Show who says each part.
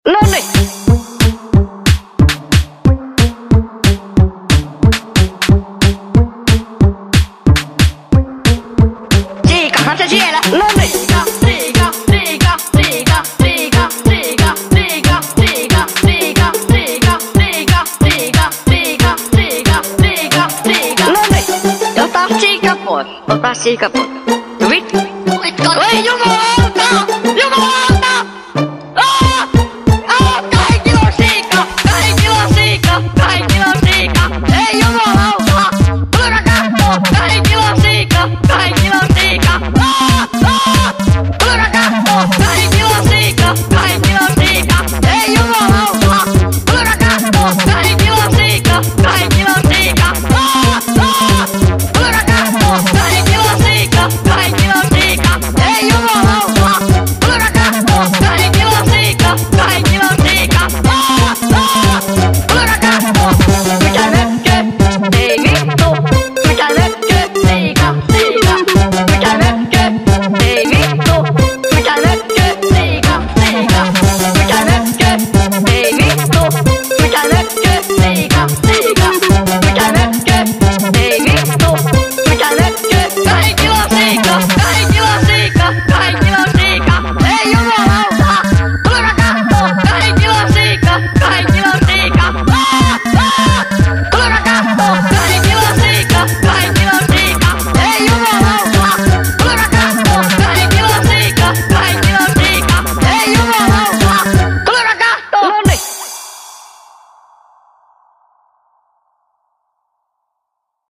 Speaker 1: Noniin! Siikahan se siellä! Noniin! Siika, siika, siika, siika, siika, siika, siika, siika, siika, siika, siika, siika, siika, siika, siika. Noniin! Ota siika pois! Ota siika pois!